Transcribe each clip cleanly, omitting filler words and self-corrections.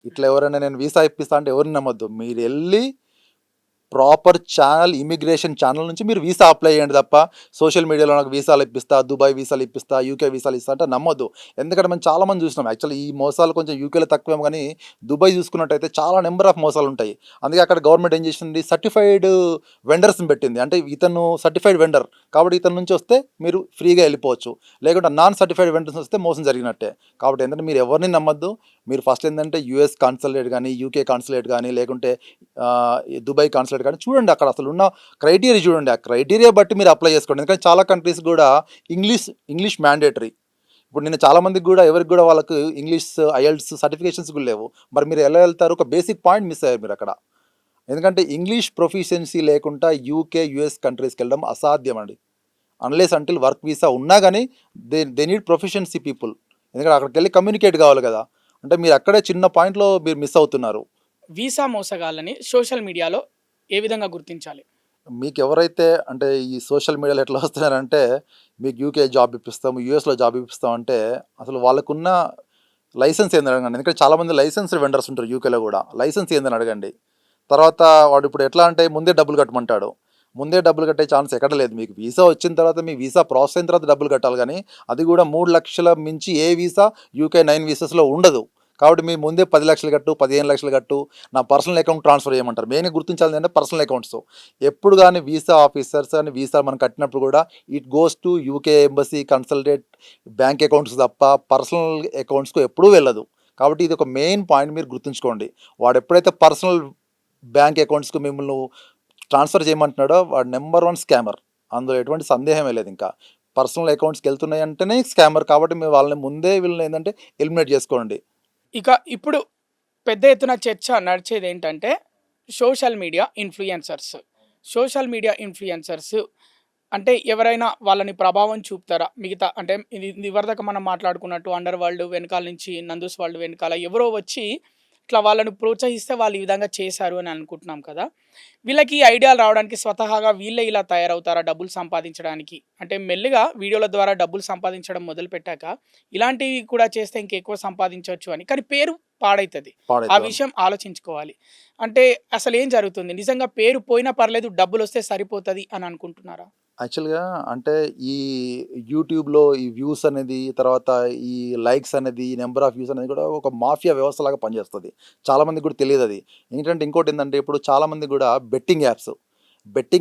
ఇట్లా ఎవరైనా నేను వీసా ఇప్పిస్తా అంటే ఎవరిని నమ్మొద్దు. మీరెళ్లి ప్రాపర్ ఛానల్, ఇమిగ్రేషన్ ఛానల్ నుంచి మీరు వీసా అప్లై చేయండి తప్ప, సోషల్ మీడియాలో నాకు వీసాలు ఇప్పిస్తా, దుబాయ్ వీసాలు ఇప్పిస్తా, యూకే వీసాలు ఇస్తా అంటే నమ్మొద్దు. ఎందుకంటే మేము చాలామంది చూసినాం. యాక్చువల్లీ ఈ మోసాలు కొంచెం యూకేలో తక్కువేమో కానీ, దుబాయ్ చూసుకున్నట్టయితే చాలా నెంబర్ ఆఫ్ మోసాలు ఉంటాయి. అందుకే అక్కడ గవర్నమెంట్ ఏం చేసింది, సర్టిఫైడ్ వెండర్స్ని పెట్టింది. అంటే ఇతను సర్టిఫైడ్ వెండర్ కాబట్టి ఇతని నుంచి వస్తే మీరు ఫ్రీగా వెళ్ళిపోవచ్చు. లేకుంటే నాన్ సర్టిఫైడ్ వెండర్స్ వస్తే మోసం జరిగినట్టే. కాబట్టి ఏంటంటే మీరు ఎవరిని నమ్మొద్దు. మీరు ఫస్ట్ ఏంటంటే యూఎస్ కాన్సులేట్ కానీ, యూకే కాన్సులేట్ కానీ, లేకుంటే ఈ దుబాయ్ కాన్సులేట్ కానీ చూడండి. అక్కడ అసలు ఉన్న క్రైటీరియా చూడండి. ఆ క్రైటీరియా బట్టి మీరు అప్లై చేసుకోండి. ఎందుకంటే చాలా కంట్రీస్ కూడా ఇంగ్లీష్ మ్యాండేటరీ. ఇప్పుడు నేను చాలా మందికి కూడా ఎవరికి కూడా వాళ్ళకు ఇంగ్లీష్ ఐఎల్టీఎస్ సర్టిఫికేషన్స్ కూడా లేవు. మరి మీరు ఎలా వెళ్తారు? ఒక బేసిక్ పాయింట్ మిస్ అయ్యారు మీరు అక్కడ. ఎందుకంటే ఇంగ్లీష్ ప్రొఫిషియన్సీ లేకుండా యూకే యూఎస్ కంట్రీస్కి వెళ్ళడం అసాధ్యం అండి. అన్లెస్ అంటిల్ వర్క్ వీసా ఉన్నా కానీ దే నీడ్ ప్రొఫిషియన్సీ పీపుల్. ఎందుకంటే అక్కడికి వెళ్ళి కమ్యూనికేట్ కావాలి కదా. అంటే మీరు అక్కడే చిన్న పాయింట్లో మీరు మిస్ అవుతున్నారు. వీసా మోసగాళ్ళని సోషల్ మీడియాలో ఏ విధంగా గుర్తించాలి? మీకు ఎవరైతే అంటే ఈ సోషల్ మీడియాలో ఎట్లా వస్తున్నారంటే, మీకు యూకే జాబ్ ఇప్పిస్తాము, యూఎస్లో జాబ్ ఇప్పిస్తాం అంటే అసలు వాళ్ళకున్న లైసెన్స్ ఏందని అడగండి. ఎందుకంటే చాలామంది లైసెన్స్డ్ వెండర్స్ ఉంటారు యూకేలో కూడా. లైసెన్స్ ఏందని అడగండి. తర్వాత వాడు ఇప్పుడు ఎట్లా అంటే ముందే డబ్బులు కట్టమంటాడు. ముందే డబ్బులు కట్టే ఛాన్స్ ఎక్కడ లేదు. మీకు వీసా వచ్చిన తర్వాత మీ వీసా ప్రాసెస్ అయిన తర్వాత డబ్బులు కట్టాలి. కానీ అది కూడా 3 లక్షల మించి ఏ వీసా యూకే 9 వీసాస్లో ఉండదు. కాబట్టి మీరు ముందే 10 లక్షలు కట్టు, 15 లక్షలు కట్టు, నా పర్సనల్ అకౌంట్ ట్రాన్స్ఫర్ చేయమంటారు. మెయిన్గా గుర్తించాలి అంటే పర్సనల్ అకౌంట్స్. ఎప్పుడు కానీ వీసా ఆఫీసర్స్ అని వీసా మనం కట్టినప్పుడు కూడా it goes to UK embassy consulate bank accounts తప్ప పర్సనల్ అకౌంట్స్కు ఎప్పుడూ వెళ్ళదు. కాబట్టి ఇది ఒక మెయిన్ పాయింట్ మీరు గుర్తుంచుకోండి. వాడు ఎప్పుడైతే పర్సనల్ బ్యాంక్ అకౌంట్స్కి మిమ్మల్ని ట్రాన్స్ఫర్ చేయమంటున్నాడో వాడు నెంబర్ 1 స్కామర్. అందులో ఎటువంటి సందేహమే లేదు. ఇంకా పర్సనల్ అకౌంట్స్కి వెళ్తున్నాయి అంటేనే స్కామర్. కాబట్టి మీరు వాళ్ళని ముందే వీళ్ళని ఏంటంటే ఎలిమినేట్ చేసుకోండి. ఇక ఇప్పుడు పెద్ద ఎత్తున చర్చ నడిచేది ఏంటంటే social media influencers. Social media influencers అంటే ఎవరైనా వాళ్ళని ప్రభావం చూపుతారా? మిగతా అంటే ఇది ఇదివరదాకా మనం మాట్లాడుకున్నట్టు అండర్ వరల్డ్ వెనకాల నుంచి నందూస్ వరల్డ్ వెనకాల ఎవరో వచ్చి ఇట్లా వాళ్ళని ప్రోత్సహిస్తే వాళ్ళు ఈ విధంగా చేశారు అని అనుకుంటున్నాం కదా. వీళ్ళకి ఈ ఐడియాలు రావడానికి స్వతహాగా వీళ్ళే ఇలా తయారవుతారా డబ్బులు సంపాదించడానికి? అంటే మెల్లిగా వీడియోల ద్వారా డబ్బులు సంపాదించడం మొదలుపెట్టాక ఇలాంటివి కూడా చేస్తే ఇంకెక్కువ సంపాదించవచ్చు అని. కానీ పేరు పాడైతది. ఆ పాడైతే విషయం ఆలోచించుకోవాలి. అంటే అసలేం జరుగుతుంది? నిజంగా పేరు పోయినా పర్లేదు డబ్బులొస్తే సరిపోతది అని అనుకుంటున్నారా? యాక్చువల్‌గా అంటే ఈ యూట్యూబ్‌లో ఈ వ్యూస్ అనేది, తర్వాత ఈ లైక్స్ అనేది, ఈ నెంబర్ ఆఫ్ వ్యూస్ అనేది కూడా ఒక మాఫియా వ్యవస్థలాగా పనిచేస్తది. చాలామందికి కూడా తెలీదది. ఏంటంటే ఇంకోటేందంటే ఇప్పుడు చాలామంది కూడా బెట్టింగ్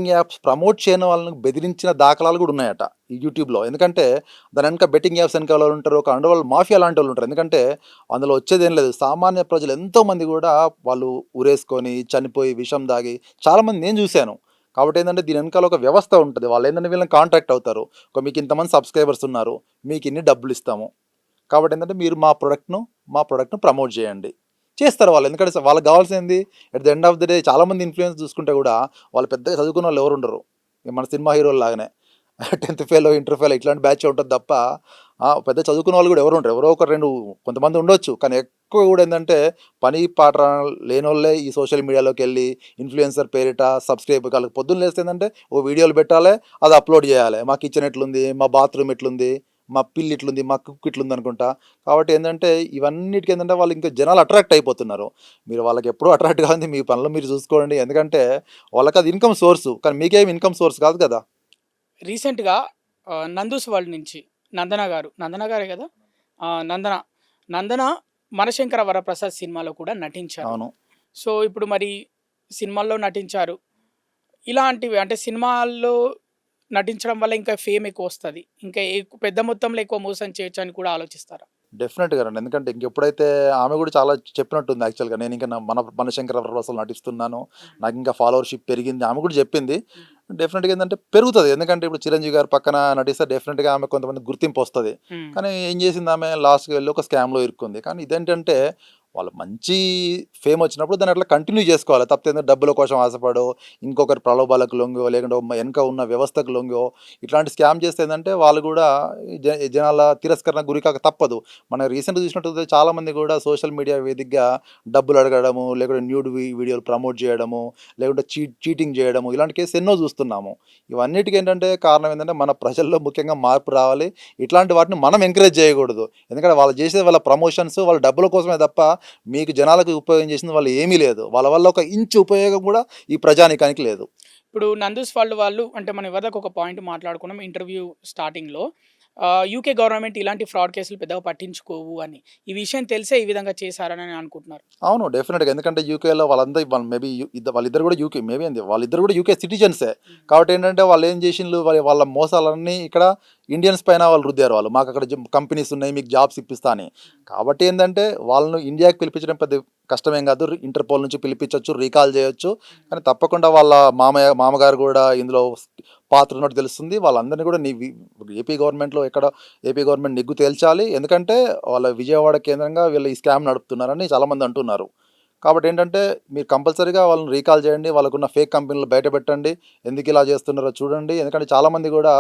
యాప్స్ ప్రమోట్ చేయని వాళ్ళని బెదిరించిన దాఖలాలు కూడా ఉన్నాయట ఈ యూట్యూబ్‌లో. ఎందుకంటే దాని వెనక బెట్టింగ్ యాప్స్ వెనకాల వాళ్ళు ఉంటారు. ఒక అండర్ వరల్డ్ మాఫియా లాంటి వాళ్ళు ఉంటారు. ఎందుకంటే అందులో వచ్చేదేం లేదు. సామాన్య ప్రజలు ఎంతోమంది కూడా వాళ్ళు ఉరేసుకొని, చనిపోయి, విషం తాగి చాలామంది నేను చూశాను. కాబట్టి ఏంటంటే దీని వెనకాల ఒక వ్యవస్థ ఉంటుంది. వాళ్ళు ఏంటంటే వీళ్ళని కాంటాక్ట్ అవుతారు. మీకు ఇంతమంది సబ్స్క్రైబర్స్ ఉన్నారు, మీకు ఇన్ని డబ్బులు ఇస్తాము. కాబట్టి ఏంటంటే మీరు మా ప్రొడక్ట్‌ను ప్రమోట్ చేయండి. చేస్తారు వాళ్ళు. ఎందుకంటే వాళ్ళకి కావాల్సింది at the end of the day చాలామంది ఇన్‌ఫ్లుయెన్స్ చూసుకుంటే కూడా వాళ్ళు పెద్దగా చదువుకున్న వాళ్ళు ఎవరు ఉండరు. మన సినిమా హీరోల లాగానే 10థ్ ఫెయిలో, ఇంటర్ ఫెయిలో ఇట్లాంటి బ్యాచ్ ఉంటుంది తప్ప పెద్ద చదువుకున్న వాళ్ళు కూడా ఎవరు ఉండరు. ఎవరో ఒక 2 కొంతమంది ఉండొచ్చు. కానీ ఎక్కువ కూడా ఏంటంటే పని పాట లేనోళ్ళే ఈ సోషల్ మీడియాలోకి వెళ్ళి ఇన్‌ఫ్లుయెన్సర్ పేరిట సబ్స్క్రైబ్ వాళ్ళకి పొద్దున్న లేస్తే ఏంటంటే ఓ వీడియోలు పెట్టాలి, అది అప్లోడ్ చేయాలి. మా కిచెన్ ఎట్లుంది, మా బాత్రూమ్ ఎట్లుంది, మా పిల్లి ఇట్లుంది, మా కుక్ ఇట్లుంది అనుకుంటా. కాబట్టి ఏంటంటే ఇవన్నిటికి ఏంటంటే వాళ్ళు ఇంకా జనాలు అట్రాక్ట్ అయిపోతున్నారు. మీరు వాళ్ళకి ఎప్పుడూ అట్రాక్ట్ కాదు. మీ పనులు మీరు చూసుకోండి. ఎందుకంటే వాళ్ళకి అది ఇన్కమ్ సోర్సు. కానీ మీకేమి ఇన్కమ్ సోర్స్ కాదు కదా. రీసెంట్‌గా నందూస్ వరల్డ్ నుంచి నందన గారు, నందన గారే గదా! నందన, నందన 'మనశంకర వరప్రసాద్' సినిమాలో కూడా నటించారు. అవును. సో, ఇప్పుడు మరి సినిమాల్లో నటించారు. ఇలాంటివి అంటే సినిమాల్లో నటించడం వల్ల ఇంకా ఫేమ్ ఎక్కువొస్తది. ఇంకా పెద్ద మొత్తంలో ఎక్కువ మోసం చేయొచ్చని కూడా ఆలోచిస్తారా? డెఫినెట్‌గానండి. ఎందుకంటే ఇంకెప్పుడైతే ఆమె కూడా చాలా చెప్పినట్టుంది యాక్చువల్‌గా. నేనింక మనశంకర వరప్రసాద్‌లో నటిస్తున్నాను. నాకింకా ఫాలోవర్‌షిప్ పెరిగింది. ఆమె కూడా చెప్పింది. డెఫినెట్‌గా ఏందంటే పెరుగుతది. ఎందుకంటే ఇప్పుడు చిరంజీవి గారు పక్కన నటిస్తే డెఫినెట్‌గా ఆమె కొంతమందికి గుర్తింపొస్తది. హ్మ్. కానీ ఏం చేసింది ఆమె లాస్ట్‌కి వెళ్ళి ఒక స్కామ్‌లో ఇరుక్కుంది. కానీ ఇదేంటంటే వాళ్ళు మంచి ఫేమ్ వచ్చినప్పుడు దాన్ని అట్లా కంటిన్యూ చేసుకోవాలి. తప్పితే ఏందంటే డబ్బుల కోసం ఆశపడో, ఇంకొకరి ప్రలోభాలకు లొంగో, లేకుంటే వెనక ఉన్న వ్యవస్థకు లొంగో ఇట్లాంటి స్కామ్ చేస్తే ఏందంటే వాళ్ళు కూడా జనాల తిరస్కరణకు గురికాక తప్పదు. మనం రీసెంట్‌గా చూసినట్టయితే చాలామంది కూడా సోషల్ మీడియా వేదికగా డబ్బులు అడగడము, లేకుంటే న్యూడ్ వీడియోలు ప్రమోట్ చేయడము, లేకుంటే చీటింగ్ చేయడము ఇలాంటి కేసెస్ ఎన్నో చూస్తున్నాము. ఇవన్నిటికి ఏంటంటే కారణం ఏంటంటే మన ప్రజల్లో ముఖ్యంగా మార్పు రావాలి. ఇట్లాంటి వాటిని మనం ఎంకరేజ్ చేయకూడదు. ఎందుకంటే వాళ్ళు చేసేది వాళ్ళ ప్రమోషన్స్, వాళ్ళ డబ్బుల కోసమే తప్ప మీకు జనాలకు ఉపయోగం చేసింది వాళ్ళు ఏమీ లేదు. వాళ్ళ వల్ల ఒక ఇంచు ఉపయోగం కూడా ఈ ప్రజానీకానికి లేదు. ఇప్పుడు నందూస్ వాళ్ళు అంటే మనం ఇవదాక ఒక పాయింట్ మాట్లాడుకున్నాం ఇంటర్వ్యూ స్టార్టింగ్‌లో. యూకే గవర్నమెంట్ ఇలాంటి ఫ్రాడ్ కేసులు పెద్దగా పట్టించుకోవు అని. ఈ విషయం తెలిసే ఈ విధంగా చేశారని అనుకుంటున్నారు. అవును. డెఫినిట్‌గా. ఎందుకంటే యూకేలో వాళ్ళంతా వాళ్ళు మేబీ వాళ్ళిద్దరు కూడా యూకే మేబీ అండి. వాళ్ళిద్దరు కూడా యూకే సిటిజన్సే. కాబట్టి ఏంటంటే వాళ్ళేం చేసిండ్లు వాళ్ళ మోసాలన్నీ ఇక్కడ ఇండియన్స్ పైన వాళ్ళు రుద్దారు వాళ్ళు. మాకక్కడ కంపెనీస్ ఉన్నాయి, మీకు జాబ్స్ ఇప్పిస్తా అని. కాబట్టి ఏందంటే వాళ్ళను ఇండియాకి పిలిపించడం పెద్ద కష్టమేం కాదు. ఇంటర్‌పోల్ నుంచి పిలిపించొచ్చు, రీకాల్ చేయొచ్చు. కానీ తప్పకుండా వాళ్ళ మామగారు కూడా ఇందులో పాత్ర ఉన్నట్టు తెలుస్తుంది. వాళ్ళందరినీ కూడా ఏపీ గవర్నమెంట్ నిగ్గు తేల్చాలి. ఎందుకంటే వాళ్ళ విజయవాడ కేంద్రంగా వీళ్ళు ఈ స్కామ్ నడుపుతున్నారని చాలామంది అంటున్నారు. కాబట్టి ఏంటంటే మీరు కంపల్సరీగా వాళ్ళని రీకాల్ చేయండి. వాళ్ళకున్న ఫేక్ కంపెనీలు బయట పెట్టండి. ఎందుకు ఇలా చేస్తున్నారో చూడండి. ఎందుకంటే చాలామంది కూడా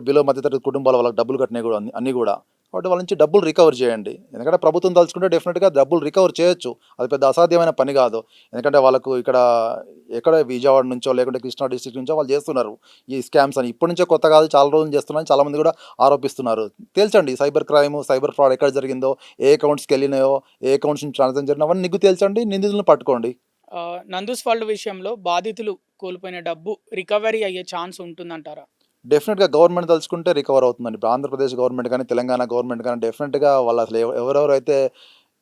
బిలో మధ్యతరగతి కుటుంబాల వాళ్ళకి డబ్బులు కట్టినవి కూడా అన్నీ కూడా. కాబట్టి వాళ్ళ నుంచి డబ్బులు రికవర్ చేయండి. ఎందుకంటే ప్రభుత్వం తలుచుకుంటే డెఫినెట్గా డబ్బులు రికవర్ చేయొచ్చు. అది పెద్ద అసాధ్యమైన పని కాదు. ఎందుకంటే వాళ్ళకు ఎక్కడ విజయవాడ నుంచో లేకుంటే కృష్ణా డిస్ట్రిక్ట్ నుంచో వాళ్ళు చేస్తున్నారు ఈ స్కామ్స్ అని. ఇప్పటి నుంచో కొత్త కాదు, చాలా రోజులు చేస్తున్నారని చాలామంది కూడా ఆరోపిస్తున్నారు. తేల్చండి సైబర్ క్రైమ్, సైబర్ ఫ్రాడ్ ఎక్కడ జరిగిందో, ఏ అకౌంట్స్కి వెళ్ళినాయో, ఏ అకౌంట్స్ నుంచి ట్రాన్సాక్షన్ జరిగినా అవన్నీ నిగ్గు తేల్చండి, నిందితులను పట్టుకోండి. నందూస్ విషయంలో బాధితులు కోల్పోయిన డబ్బు రికవరీ అయ్యే ఛాన్స్ ఉంటుందంటారా? డెఫినెట్గా గవర్నమెంట్ తలుచుకుంటే రికవర్ అవుతుందండి. ఇప్పుడు ఆంధ్రప్రదేశ్ గవర్నమెంట్ కానీ, తెలంగాణ గవర్నమెంట్ కానీ డెఫినెట్గా వాళ్ళు అసలు ఎవరెవరైతే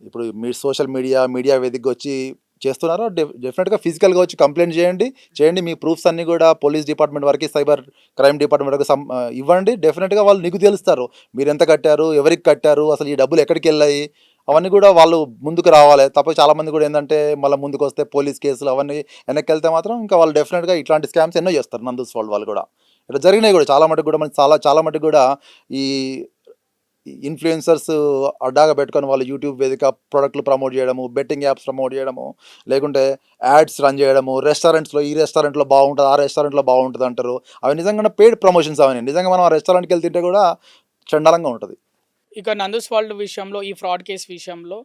ఇప్పుడు మీ సోషల్ మీడియా వేదికగా వచ్చి చేస్తున్నారో డెఫినెట్గా ఫిజికల్గా వచ్చి కంప్లైంట్ చేయండి. మీ ప్రూఫ్స్ అన్నీ కూడా పోలీస్ డిపార్ట్మెంట్ వరకు, సైబర్ క్రైమ్ డిపార్ట్మెంట్ వరకు ఇవ్వండి. డెఫినెట్గా వాళ్ళు నిగ్గు తెలుస్తారు. మీరు ఎంత కట్టారు, ఎవరికి కట్టారు, అసలు ఈ డబ్బులు ఎక్కడికి వెళ్ళాయి, అవన్నీ కూడా వాళ్ళు ముందుకు రావాలి. తప్ప చాలామంది కూడా ఏంటంటే మళ్ళీ ముందుకు వస్తే పోలీస్ కేసులు అవన్నీ వెనక్కి వెళ్తే మాత్రం ఇంకా వాళ్ళు డెఫినెట్గా ఇట్లాంటి స్కామ్స్ ఎన్నో చేస్తారు. నందూస్ వాళ్ళు కూడా ఇట్లా జరిగినాయి కూడా చాలా మటుకు కూడా మనకి చాలా మటుకు కూడా ఈ ఇన్ఫ్లుయెన్సర్స్ అడ్డాగా పెట్టుకొని వాళ్ళు యూట్యూబ్ వేదిక ప్రోడక్ట్లు ప్రమోట్ చేయడము, బెట్టింగ్ యాప్స్ ప్రమోట్ చేయడము, లేకుంటే యాడ్స్ రన్ చేయడము, రెస్టారెంట్స్లో ఈ రెస్టారెంట్లో బాగుంటుంది, ఆ రెస్టారెంట్లో బాగుంటుంది అంటారు. అవి నిజంగా పెయిడ్ ప్రమోషన్స్ అవన్నీ. నిజంగా మనం ఆ రెస్టారెంట్కి వెళ్తుంటే కూడా చండాలంగా ఉంటుంది. ఇక నందూస్ విషయంలో ఈ ఫ్రాడ్ కేసు విషయంలో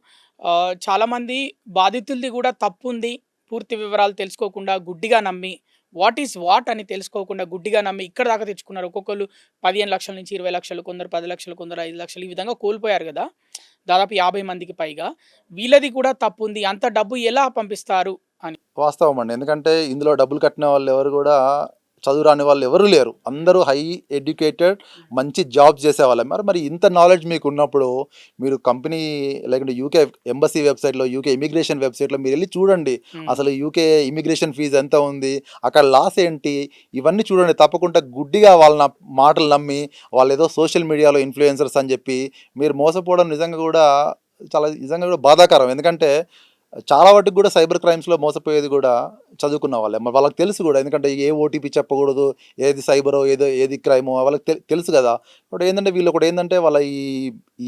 చాలామంది బాధితులది కూడా తప్పుంది. పూర్తి వివరాలు తెలుసుకోకుండా గుడ్డిగా నమ్మి వాట్ ఈస్ వాట్ అని తెలుసుకోకుండా గుడ్డిగా నమ్మి ఇక్కడ దాకా తెచ్చుకున్నారు. ఒక్కొక్కరు 15 లక్షల నుంచి 20 లక్షలు, కొందరు 10 లక్షలు, కొందరు 5 లక్షలు ఈ విధంగా కోల్పోయారు కదా! దాదాపు 50 మందికి పైగా. వీళ్ళది కూడా తప్పుంది. అంత డబ్బు ఎలా పంపిస్తారు అని. వాస్తవం అండి. ఎందుకంటే ఇందులో డబ్బులు కట్టిన వాళ్ళు ఎవరు కూడా చదువు రాని వాళ్ళు ఎవరు లేరు. అందరూ హై ఎడ్యుకేటెడ్, మంచి జాబ్స్ చేసేవాళ్ళే. మరి ఇంత నాలెడ్జ్ మీకు ఉన్నప్పుడు మీరు కంపెనీ లేకుంటే యూకే ఎంబసీ వెబ్సైట్లో, యూకే ఇమిగ్రేషన్ వెబ్సైట్లో మీరు వెళ్ళి చూడండి. అసలు యూకే ఇమిగ్రేషన్ ఫీజు ఎంత ఉంది, అక్కడ లాస్ ఏంటి, ఇవన్నీ చూడండి. తప్పకుండా గుడ్డిగా వాళ్ళ మాటలు నమ్మి వాళ్ళు ఏదో సోషల్ మీడియాలో ఇన్ఫ్లుయెన్సర్స్ అని చెప్పి మీరు మోసపోవడం నిజంగా కూడా బాధాకరం. ఎందుకంటే చాలా వాటికి కూడా సైబర్ క్రైమ్స్లో మోసపోయేది కూడా చదువుకున్న వాళ్ళే. మరి వాళ్ళకి తెలుసు కూడా. ఎందుకంటే ఏ ఓటీపీ చెప్పకూడదు, ఏది సైబరో ఏది క్రైమో వాళ్ళకి తెలుసు కదా. ఇప్పుడు ఏంటంటే వీళ్ళు ఒకటి ఏంటంటే వాళ్ళ ఈ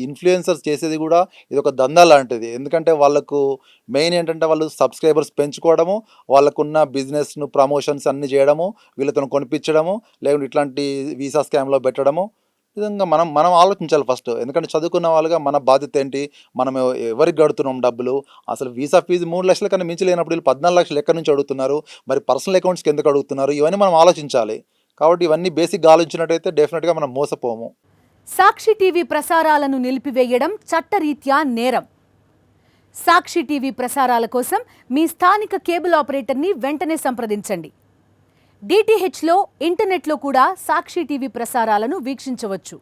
ఇన్ఫ్లుయెన్సర్స్ చేసేది కూడా ఇది ఒక దందా లాంటిది. ఎందుకంటే వాళ్ళకు మెయిన్ ఏంటంటే వాళ్ళు సబ్స్క్రైబర్స్ పెంచుకోవడము, వాళ్ళకున్న బిజినెస్ను ప్రమోషన్స్ అన్నీ చేయడము, వీళ్ళతో కొనిపించడము, లేకుంటే ఇట్లాంటి వీసా స్కామ్లో పెట్టడము. విధంగా మనం ఆలోచించాలి ఫస్ట్. ఎందుకంటే చదువుకున్న వాళ్ళుగా మన బాధ్యత ఏంటి, మనం ఎవరికి కడుతున్నాం డబ్బులు, అసలు వీసా ఫీజు 3 లక్షల కన్నా మించి లేనప్పుడు వీళ్ళు 14 లక్షలు ఎక్కడి నుంచి అడుగుతున్నారు, మరి పర్సనల్ అకౌంట్స్కి ఎందుకు అడుగుతున్నారు, ఇవన్నీ మనం ఆలోచించాలి. కాబట్టి ఇవన్నీ బేసిక్గా ఆలోచించినట్టయితే డెఫినెట్గా మనం మోసపోము. సాక్షి టీవీ ప్రసారాలను నిలిపివేయడం చట్టరీత్యా నేరం. సాక్షి టీవీ ప్రసారాల కోసం మీ స్థానిక కేబుల్ ఆపరేటర్ని వెంటనే సంప్రదించండి. DTHలో, ఇంటర్నెట్లో కూడా సాక్షి టీవీ ప్రసారాలను వీక్షించవచ్చు.